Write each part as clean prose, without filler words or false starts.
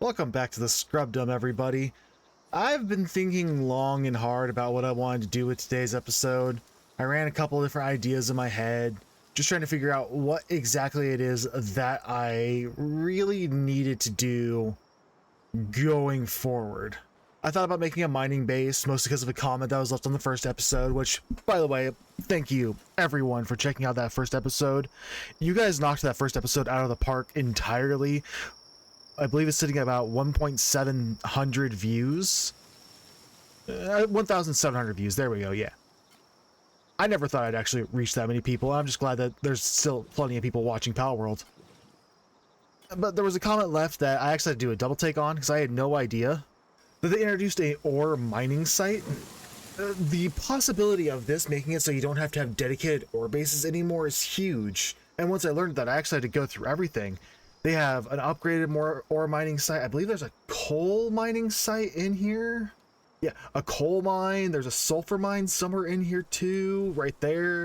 Welcome back to the Scrubdom, everybody. I've been thinking long and hard about what I wanted to do with today's episode. I ran a couple of different ideas in my head, just trying to figure out what exactly it is that I really needed to do going forward. I thought about making a mining base, mostly because of a comment that was left on the first episode, which, by the way, thank you, everyone, for checking out that first episode. You guys knocked that first episode out of the park entirely. I believe it's sitting at about 1,700 views. 1,700 views. There we go. Yeah. I never thought I'd actually reach that many people. I'm just glad that there's still plenty of people watching Palworld. But there was a comment left that I actually had to do a double take on because I had no idea that they introduced a ore mining site. The possibility of this making it so you don't have to have dedicated ore bases anymore is huge. And once I learned that, I actually had to go through everything. They have an upgraded more ore mining site. I believe there's a coal mining site in here. Yeah, a coal mine. There's a sulfur mine somewhere in here too, right there.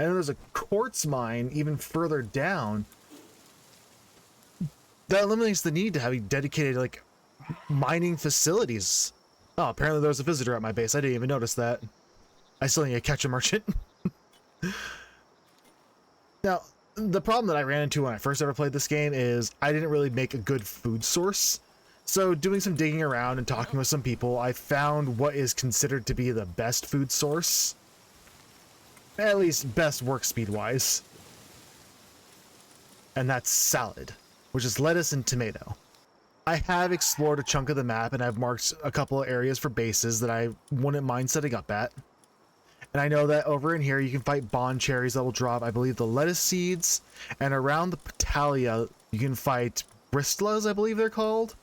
And then there's a quartz mine even further down. That eliminates the need to have dedicated like mining facilities. Oh, apparently there was a visitor at my base. I didn't even notice that. I still need to catch a merchant. Now, the problem that I ran into when I first ever played this game is I didn't really make a good food source. So doing some digging around and talking with some people, I found what is considered to be the best food source. At least best work speed wise. And that's salad, which is lettuce and tomato. I have explored a chunk of the map and I've marked a couple of areas for bases that I wouldn't mind setting up at. And I know that over in here you can fight bond cherries that will drop, I believe, the lettuce seeds. And around the Patalia, you can fight bristlas, I believe they're called,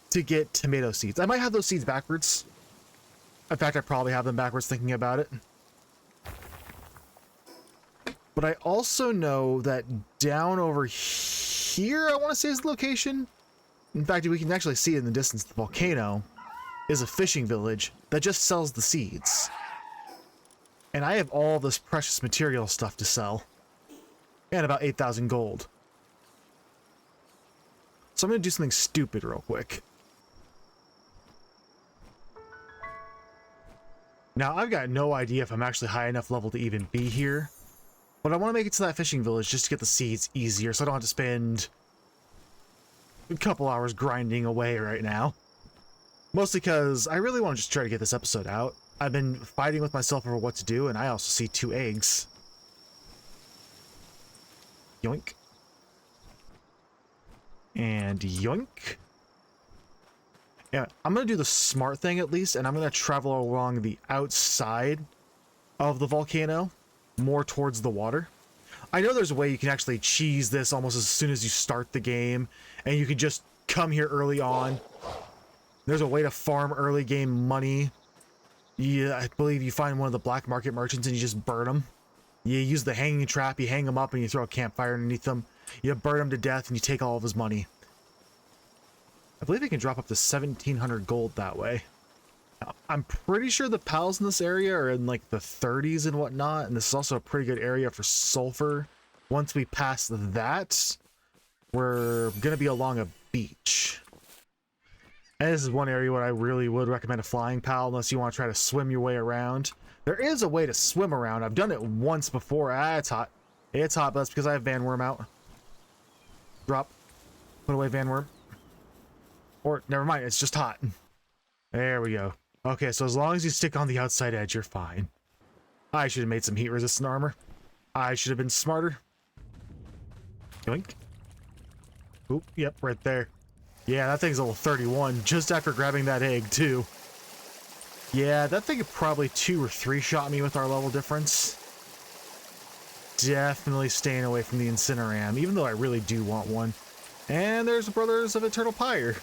to get tomato seeds. I might have those seeds backwards. In fact, I probably have them backwards thinking about it. But I also know that down over here, I want to say is the location. In fact, we can actually see it in the distance, the volcano is a fishing village that just sells the seeds. And I have all this precious material stuff to sell. And about 8,000 gold. So I'm going to do something stupid real quick. Now, I've got no idea if I'm actually high enough level to even be here. But I want to make it to that fishing village just to get the seeds easier so I don't have to spend a couple hours grinding away right now. Mostly because I really want to just try to get this episode out. I've been fighting with myself over what to do, and I also see 2 eggs. Yoink. And yoink. Yeah, I'm going to do the smart thing at least, and I'm going to travel along the outside of the volcano, more towards the water. I know there's a way you can actually cheese this almost as soon as you start the game, and you can just come here early on. There's a way to farm early game money. Yeah, I believe you find one of the black market merchants and you just burn them. You use the hanging trap, you hang them up and you throw a campfire underneath them. You burn them to death and you take all of his money. I believe you can drop up to 1,700 gold that way. Now, I'm pretty sure the pals in this area are in like the 30s and whatnot, and this is also a pretty good area for sulfur. Once we pass that, we're going to be along a beach. And this is one area where I really would recommend a flying pal unless you want to try to swim your way around. There is a way to swim around. I've done it once before. Ah, it's hot. It's hot, but that's because I have Van Worm out. Drop. Put away Van Worm. Or, never mind, it's just hot. There we go. Okay, so as long as you stick on the outside edge, you're fine. I should have made some heat-resistant armor. I should have been smarter. Yoink. Oop, yep, right there. Yeah, that thing's level 31 just after grabbing that egg, too. Yeah, that thing probably 2 or 3 shot me with our level difference. Definitely staying away from the Incineram, even though I really do want one. And there's the Brothers of Eternal Pyre.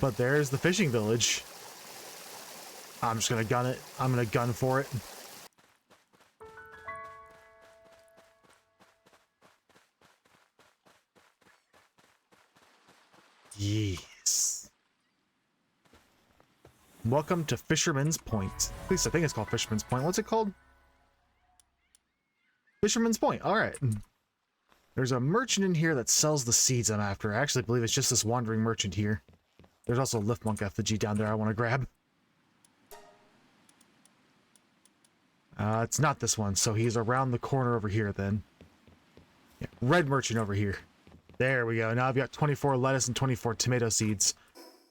But there's the fishing village. I'm just gonna gun it. I'm gonna gun for it. Yes. Welcome to Fisherman's Point. At least I think it's called Fisherman's Point. What's it called? Fisherman's Point. All right. There's a merchant in here that sells the seeds I'm after. I actually believe it's just this wandering merchant here. There's also a lift monk effigy down there I want to grab. It's not this one, so he's around the corner over here then. Yeah, red merchant over here. There we go. Now I've got 24 lettuce and 24 tomato seeds.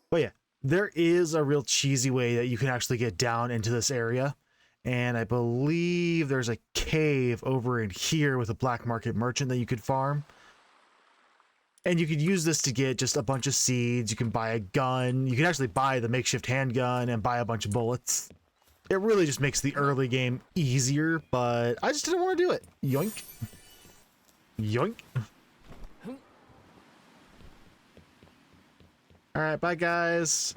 But yeah, there is a real cheesy way that you can actually get down into this area. And I believe there's a cave over in here with a black market merchant that you could farm. And you could use this to get just a bunch of seeds. You can buy a gun. You can actually buy the makeshift handgun and buy a bunch of bullets. It really just makes the early game easier, but I just didn't want to do it. Yoink. Yoink. Alright, bye guys.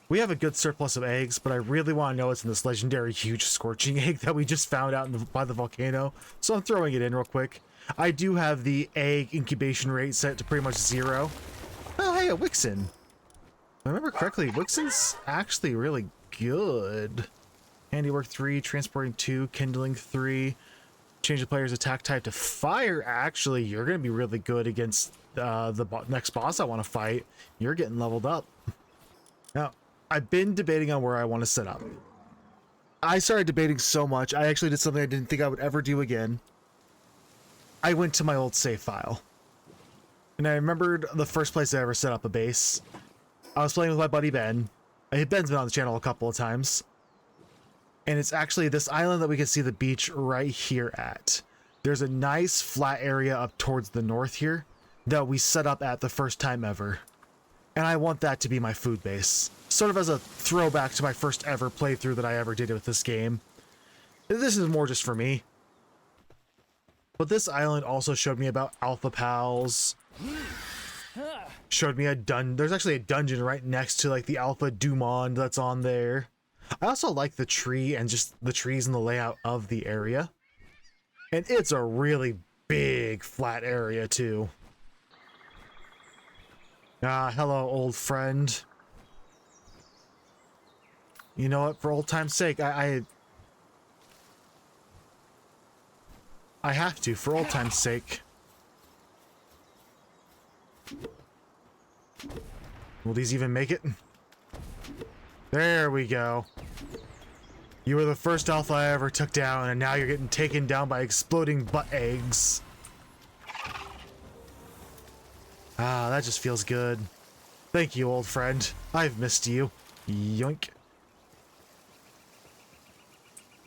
We have a good surplus of eggs, but I really want to know what's in this legendary huge scorching egg that we just found out by the volcano. So I'm throwing it in real quick. I do have the egg incubation rate set to pretty much 0. Oh, hey, a Wixen. If I remember correctly, Wixen's actually really good. Handiwork 3, transporting 2, kindling 3. Change the player's attack type to fire. Actually, you're going to be really good against the next boss I want to fight. You're getting leveled up. Now, I've been debating on where I want to set up. I started debating so much, I actually did something I didn't think I would ever do again. I went to my old save file. And I remembered the first place I ever set up a base. I was playing with my buddy Ben. Ben's been on the channel a couple of times. And it's actually this island that we can see the beach right here at. There's a nice flat area up towards the north here that we set up at the first time ever. And I want that to be my food base. Sort of as a throwback to my first ever playthrough that I ever did with this game. This is more just for me. But this island also showed me about alpha pals. Showed me a there's actually a dungeon right next to like the alpha Dumond that's on there. I also like the tree and just the trees and the layout of the area. And it's a really big flat area too. Hello, old friend. You know what? For old time's sake, I have to, for old time's sake. Will these even make it? There we go. You were the first alpha I ever took down, and now you're getting taken down by exploding butt eggs. Ah, that just feels good. Thank you, old friend. I've missed you. Yoink.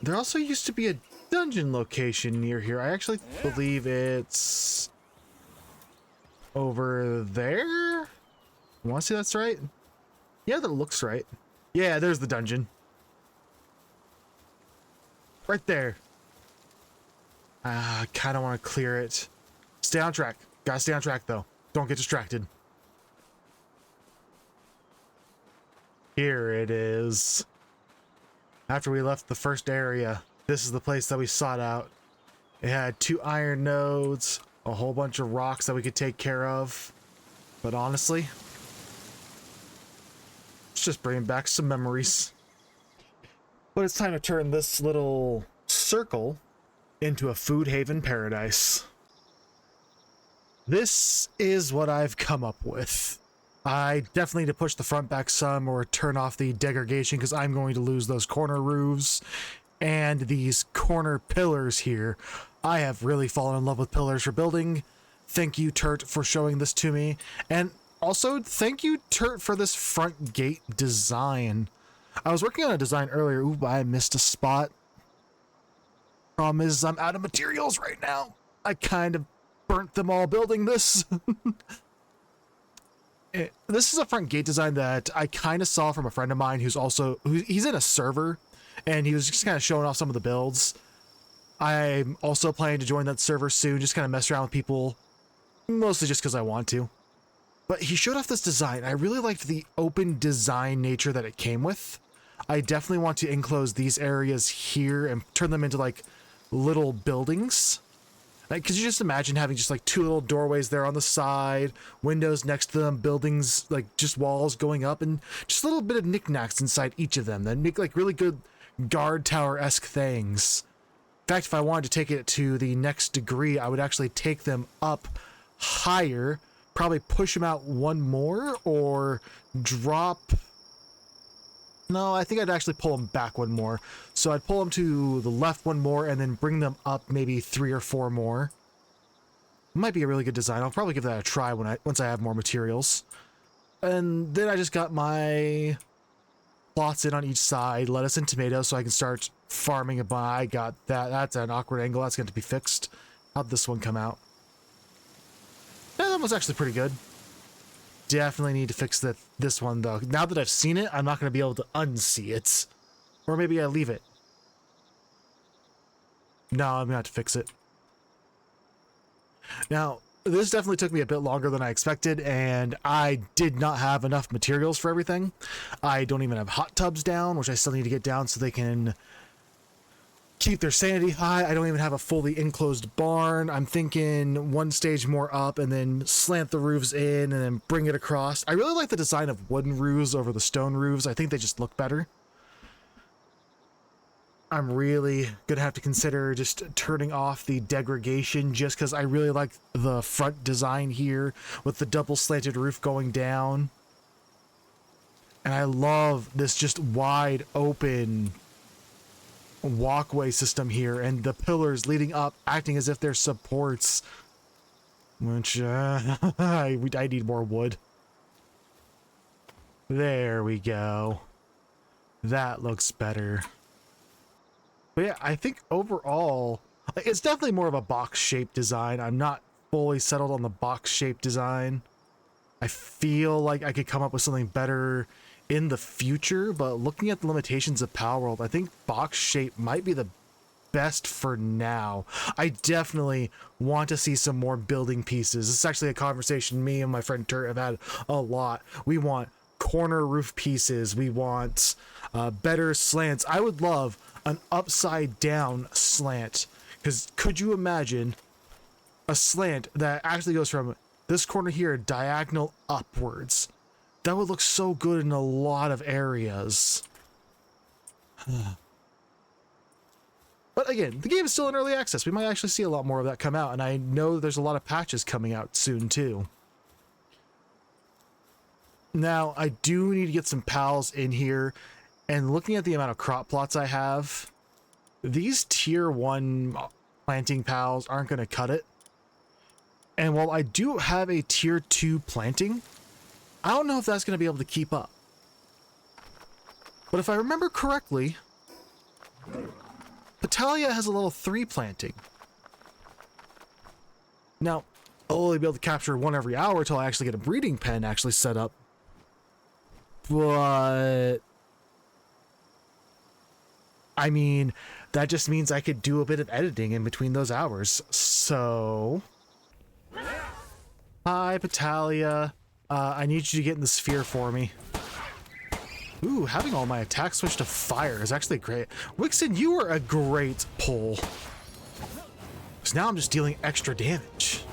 There also used to be a dungeon location near here. I actually believe it's over there. You want to see that's right? Yeah, that looks right. Yeah, there's the dungeon. Right there. I kind of want to clear it. Stay on track. Gotta stay on track, though. Don't get distracted. Here it is. After we left the first area, this is the place that we sought out. It had 2 iron nodes, a whole bunch of rocks that we could take care of. But honestly, it's just bringing back some memories. But it's time to turn this little circle into a food haven paradise. This is what I've come up with. I definitely need to push the front back some or turn off the degradation because I'm going to lose those corner roofs and these corner pillars here. I have really fallen in love with pillars for building. Thank you, Turt, for showing this to me. And also, thank you, Turt, for this front gate design. I was working on a design earlier. Ooh, I missed a spot. Problem is, I'm out of materials right now. I kind of burnt them all building this. This is a front gate design that I kind of saw from a friend of mine he's in a server, and he was just kind of showing off some of the builds. I'm also planning to join that server soon, just kind of mess around with people, mostly just because I want to. But he showed off this design. I really liked the open design nature that it came with. I definitely want to enclose these areas here and turn them into like little buildings. Like, could you just imagine having just like 2 little doorways there on the side, windows next to them, buildings, like just walls going up, and just a little bit of knickknacks inside each of them that make like really good guard tower-esque things. fact, if I wanted to take it to the next degree, I would actually take them up higher, probably push them out one more, or drop... No, I think I'd actually pull them back one more. So I'd pull them to the left one more and then bring them up maybe 3 or 4 more. Might be a really good design. I'll probably give that a try once I have more materials. And then I just got my plots in on each side, lettuce and tomatoes, so I can start farming it by. I got that. That's an awkward angle. That's going to be fixed. How'd this one come out? Yeah, that was actually pretty good. Definitely need to fix this one, though. Now that I've seen it, I'm not going to be able to unsee it. Or maybe I leave it. No, I'm going to have to fix it. Now, this definitely took me a bit longer than I expected, and I did not have enough materials for everything. I don't even have hot tubs down, which I still need to get down so they can keep their sanity high. I don't even have a fully enclosed barn. I'm thinking one stage more up and then slant the roofs in and then bring it across. I really like the design of wooden roofs over the stone roofs. I think they just look better. I'm really gonna have to consider just turning off the degradation just because I really like the front design here with the double slanted roof going down. And I love this just wide open walkway system here and the pillars leading up acting as if they're supports, which I need more wood. There we go. That looks better. But yeah, I think overall it's definitely more of a box shaped design. I'm not fully settled on the box shaped design. I feel like I could come up with something better in the future, but looking at the limitations of Palworld, I think box shape might be the best for now. I definitely want to see some more building pieces. This is actually a conversation me and my friend Turt have had a lot. We want corner roof pieces. We want better slants. I would love an upside down slant, because could you imagine a slant that actually goes from this corner here diagonal upwards? That would look so good in a lot of areas. But again, the game is still in early access. We might actually see a lot more of that come out, and I know there's a lot of patches coming out soon too. Now, I do need to get some pals in here, and looking at the amount of crop plots I have, these tier 1 planting pals aren't going to cut it. And while I do have a tier 2 planting, I don't know if that's going to be able to keep up. But if I remember correctly, Patalia has a level 3 planting. Now, I'll only be able to capture one every hour until I actually get a breeding pen actually set up. But I mean, that just means I could do a bit of editing in between those hours. So, hi, Patalia. I need you to get in the sphere for me. Ooh, having all my attacks switch to fire is actually great. Wixen, you are a great pull. Because now I'm just dealing extra damage.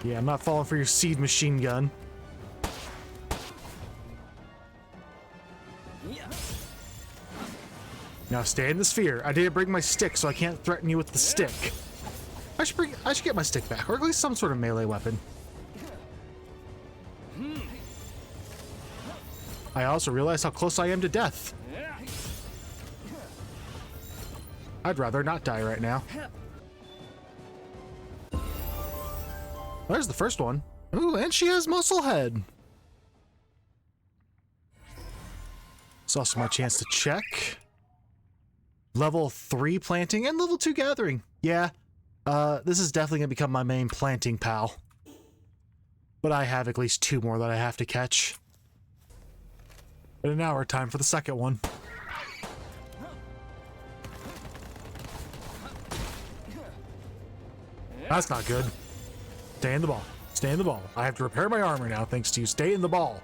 Yeah, I'm not falling for your seed machine gun. Now stay in the sphere. I didn't bring my stick, so I can't threaten you with the stick. I should get my stick back, or at least some sort of melee weapon. I also realize how close I am to death. I'd rather not die right now. There's the first one. Ooh, and she has muscle head. It's also my chance to check. Level 3 planting and level 2 gathering. Yeah, this is definitely gonna become my main planting pal. But I have at least 2 more that I have to catch. In an hour, time for the second one. That's not good. Stay in the ball. Stay in the ball. I have to repair my armor now thanks to you. Stay in the ball.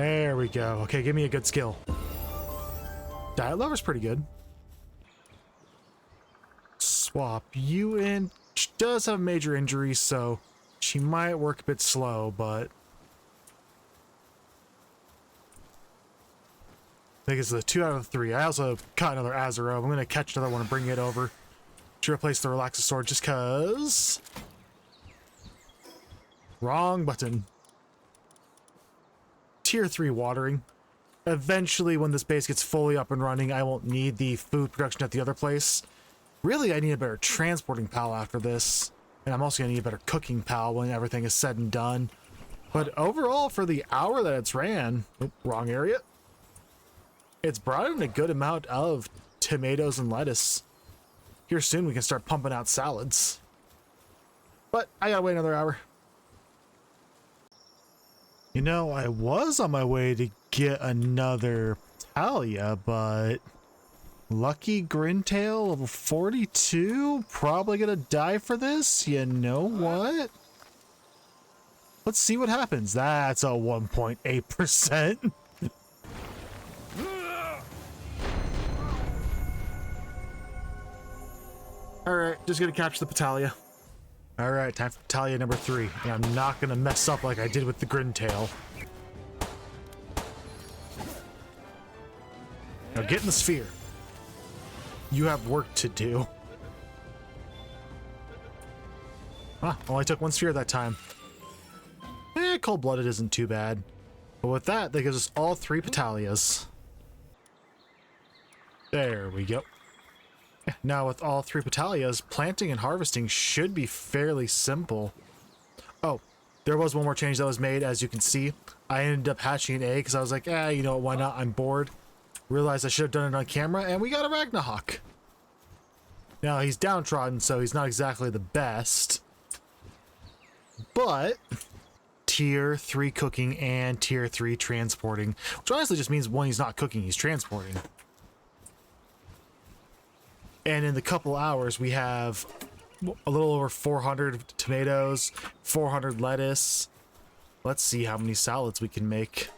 There we go. Okay, give me a good skill. Diet Lover's pretty good. Swap you in. She does have major injuries, so she might work a bit slow, but I think it's the 2 out of 3. I also caught another Azaro. I'm going to catch another one and bring it over to replace the Relaxer Sword just because. Wrong button. Tier 3 watering. Eventually, when this base gets fully up and running, I won't need the food production at the other place. Really, I need a better transporting pal after this. And I'm also going to need a better cooking pal when everything is said and done. But overall, for the hour that it's ran, wrong area, it's brought in a good amount of tomatoes and lettuce. Here soon we can start pumping out salads. But I gotta wait another hour. You know, I was on my way to get another Talia, but Lucky Grintail level 42? Probably gonna die for this? You know what? Let's see what happens. That's a 1.8%. Alright, just gonna capture the Patalia. Alright, time for Patalia number 3. And I'm not gonna mess up like I did with the Grintail. Now get in the sphere. You have work to do. Ah, only took 1 sphere that time. Cold-blooded isn't too bad. But with that gives us all 3 Patalias. There we go. Now with all 3 Patalias, planting and harvesting should be fairly simple. Oh, there was one more change that was made, as you can see. I ended up hatching an egg because I was like, you know what, why not? I'm bored. Realized I should have done it on camera, and we got a Ragnahawk. Now, he's downtrodden, so he's not exactly the best. But tier 3 cooking and tier 3 transporting, which honestly just means when he's not cooking, he's transporting. And in the couple hours, we have a little over 400 tomatoes, 400 lettuce. Let's see how many salads we can make.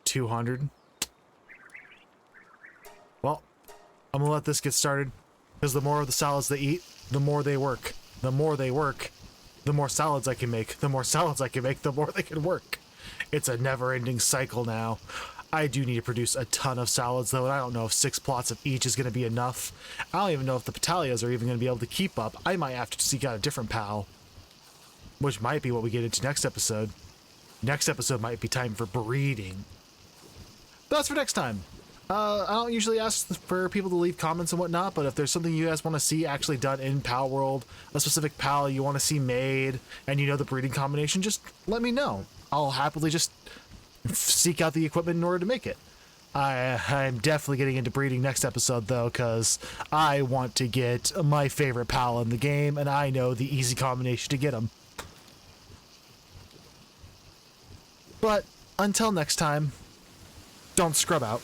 200. Well, I'm gonna let this get started, because the more of the salads they eat, the more they work. The more they work, the more salads I can make. The more salads I can make, the more they can work. It's a never-ending cycle now. I do need to produce a ton of salads, though, and I don't know if 6 plots of each is going to be enough. I don't even know if the Patalias are even going to be able to keep up. I might have to seek out a different pal, which might be what we get into next episode. Next episode might be time for breeding. But that's for next time. I don't usually ask for people to leave comments and whatnot, but if there's something you guys want to see actually done in Palworld, a specific pal you want to see made, and you know the breeding combination, just let me know. I'll happily just seek out the equipment in order to make it. I'm definitely getting into breeding next episode, though, because I want to get my favorite pal in the game, and I know the easy combination to get them. But until next time, don't scrub out.